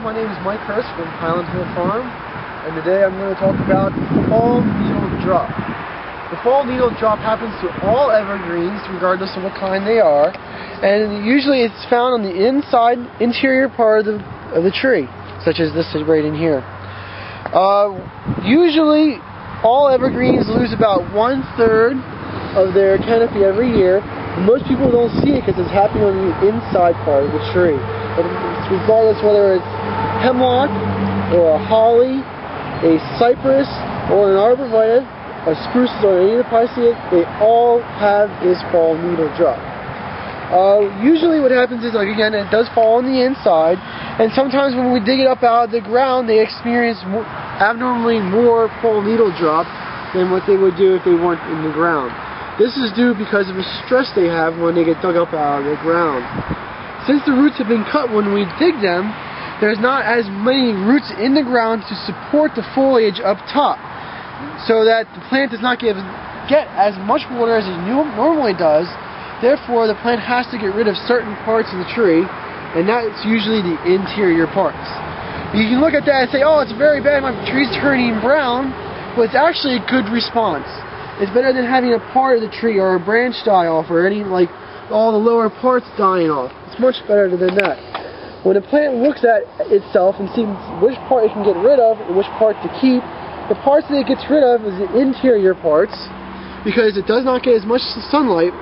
my name is Mike Hurst from Highland Farm, and today I'm going to talk about fall needle drop. The fall needle drop happens to all evergreens, regardless of what kind they are, and usually it's found on the interior part of the tree, such as this right in here. Usually, all evergreens lose about 1/3 of their canopy every year. Most people don't see it because it's happening on the inside part of the tree. But regardless whether it's hemlock or a holly, a cypress or an arborvitae, a spruce or any of the pisceas, they all have this fall needle drop. Usually what happens is, like, again, it does fall on the inside, and sometimes when we dig it up out of the ground, they experience abnormally more fall needle drop than what they would do if they weren't in the ground. This is due because of the stress they have when they get dug up out of the ground. Since the roots have been cut when we dig them, there's not as many roots in the ground to support the foliage up top, so that the plant does not get as much water as it normally does. Therefore, the plant has to get rid of certain parts of the tree, and that's usually the interior parts. You can look at that and say, oh, it's very bad, my tree's turning brown, but it's actually a good response. It's better than having a part of the tree or a branch die off or any, like, all the lower parts dying off. It's much better than that. When a plant looks at itself and sees which part it can get rid of and which part to keep, the parts that it gets rid of is the interior parts, because it does not get as much sunlight,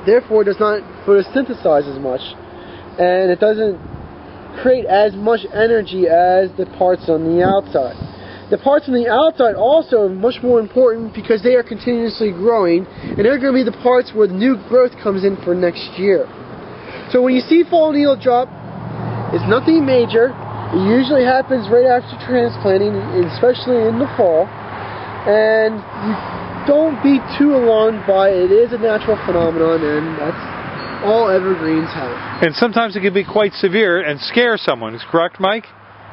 therefore it does not photosynthesize as much, and it doesn't create as much energy as the parts on the outside. The parts on the outside also are much more important because they are continuously growing, and they're going to be the parts where the new growth comes in for next year. So when you see fall needle drop, it's nothing major. It usually happens right after transplanting, especially in the fall, and you don't be too alarmed by it. It is a natural phenomenon, and that's all evergreens have. And sometimes it can be quite severe and scare someone, is correct, Mike?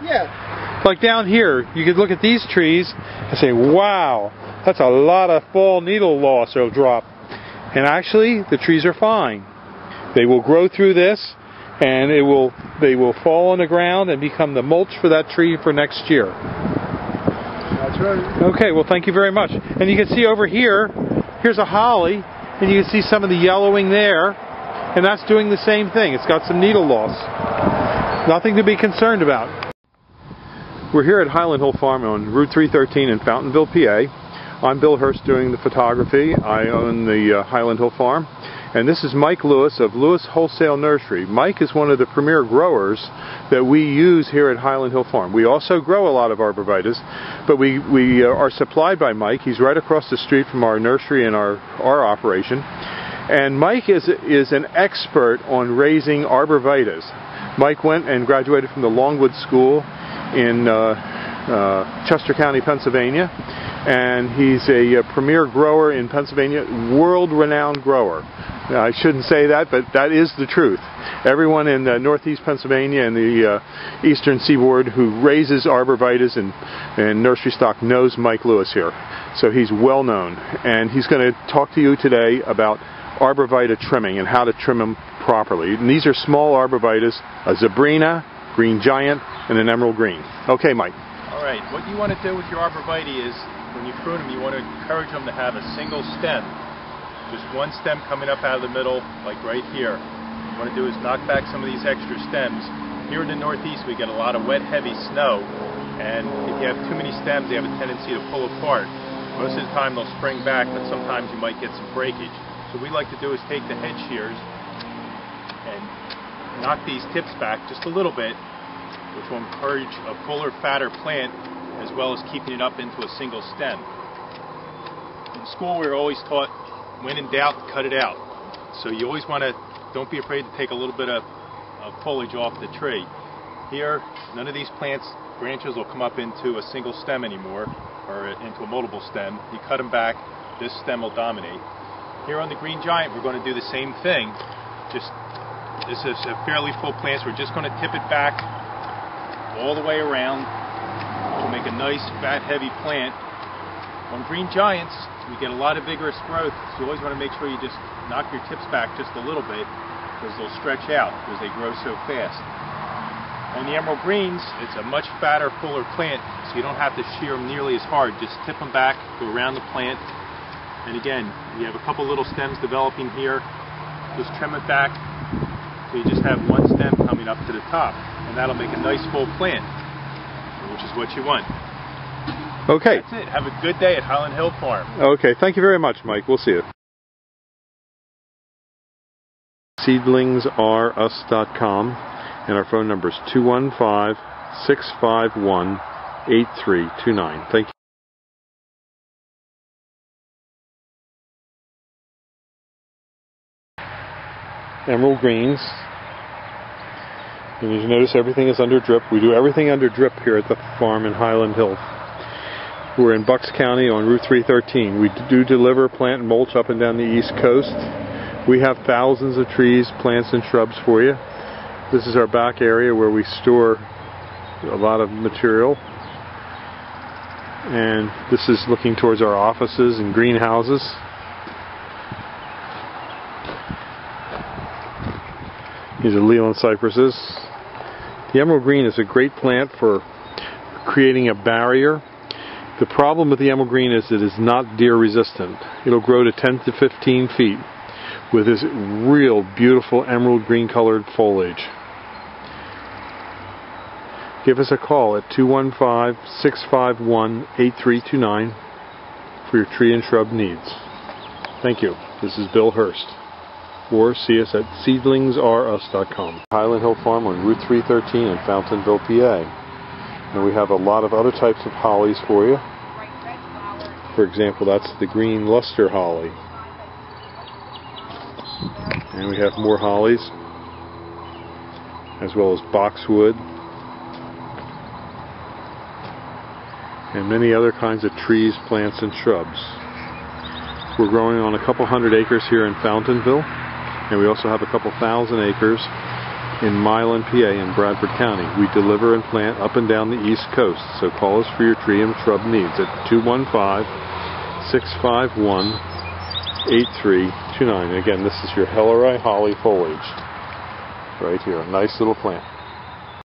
Yeah. Like down here, you could look at these trees and say, wow, that's a lot of fall needle loss or drop. And actually, the trees are fine. They will grow through this, and they will fall on the ground and become the mulch for that tree for next year. That's right. Okay, well, thank you very much. And you can see over here, here's a holly, and you can see some of the yellowing there, and that's doing the same thing. It's got some needle loss. Nothing to be concerned about. We're here at Highland Hill Farm on Route 313 in Fountainville, PA. I'm Bill Hurst doing the photography. I own the Highland Hill Farm. And this is Mike Lewis of Lewis Wholesale Nursery. Mike is one of the premier growers that we use here at Highland Hill Farm. We also grow a lot of arborvitaes, but we are supplied by Mike. He's right across the street from our nursery and our operation. And Mike is an expert on raising arborvitaes. Mike went and graduated from the Longwood School in Chester County, Pennsylvania, and he's a premier grower in Pennsylvania, world-renowned grower. I shouldn't say that, but that is the truth. Everyone in northeast Pennsylvania and the eastern seaboard who raises arborvitaes and nursery stock knows Mike Lewis here. So he's well known, and he's going to talk to you today about arborvitae trimming and how to trim them properly. And these are small arborvitaes, a Zebrina, green giant, and an emerald green. Okay, Mike. All right, what you want to do with your arborvitae is, when you prune them, you want to encourage them to have a single stem. Just one stem coming up out of the middle, like right here. What you want to do is knock back some of these extra stems. Here in the Northeast, we get a lot of wet, heavy snow, and if you have too many stems, they have a tendency to pull apart. Most of the time, they'll spring back, but sometimes you might get some breakage. So what we like to do is take the head shears and knock these tips back just a little bit, which will encourage a fuller, fatter plant, as well as keeping it up into a single stem. In school, we were always taught, when in doubt, cut it out. So you always want to, don't be afraid to take a little bit of foliage off the tree. Here, none of these plants, branches will come up into a single stem anymore, or into a multiple stem. You cut them back, this stem will dominate. Here on the green giant, we're going to do the same thing. This is a fairly full plant, so we're just going to tip it back all the way around to make a nice, fat, heavy plant. On green giants, we get a lot of vigorous growth, so you always want to make sure you just knock your tips back just a little bit, because they'll stretch out because they grow so fast. On the emerald greens, it's a much fatter, fuller plant, so you don't have to shear them nearly as hard. Just tip them back, go around the plant, and again, you have a couple little stems developing here. Just trim it back, so you just have one stem coming up to the top, and that'll make a nice full plant, which is what you want. Okay. That's it. Have a good day at Highland Hill Farm. Okay, thank you very much, Mike. We'll see you. SeedlingsReUs.com, and our phone number is 215-651-8329. Thank you. Emerald greens. And as you notice, everything is under drip. We do everything under drip here at the farm in Highland Hill. We're in Bucks County on Route 313. We do deliver plant and mulch up and down the East Coast. We have thousands of trees, plants, and shrubs for you. This is our back area where we store a lot of material. And this is looking towards our offices and greenhouses. These are Leland cypresses. The emerald green is a great plant for creating a barrier. The problem with the emerald green is it is not deer resistant. It'll grow to 10 to 15 feet with this real beautiful emerald green colored foliage. Give us a call at 215-651-8329 for your tree and shrub needs. Thank you. This is Bill Hurst. Or see us at SeedlingsReUs.com. Highland Hill Farm on Route 313 in Fountainville, PA. And we have a lot of other types of hollies for you. For example, that's the green luster holly. And we have more hollies, as well as boxwood, and many other kinds of trees, plants, and shrubs. We're growing on a couple hundred acres here in Fountainville, and we also have a couple thousand acres in Milan, PA, in Bradford County. We deliver and plant up and down the East Coast, so call us for your tree and shrub needs at 215-651-8329. Again, this is your Hellerii holly foliage right here. A nice little plant.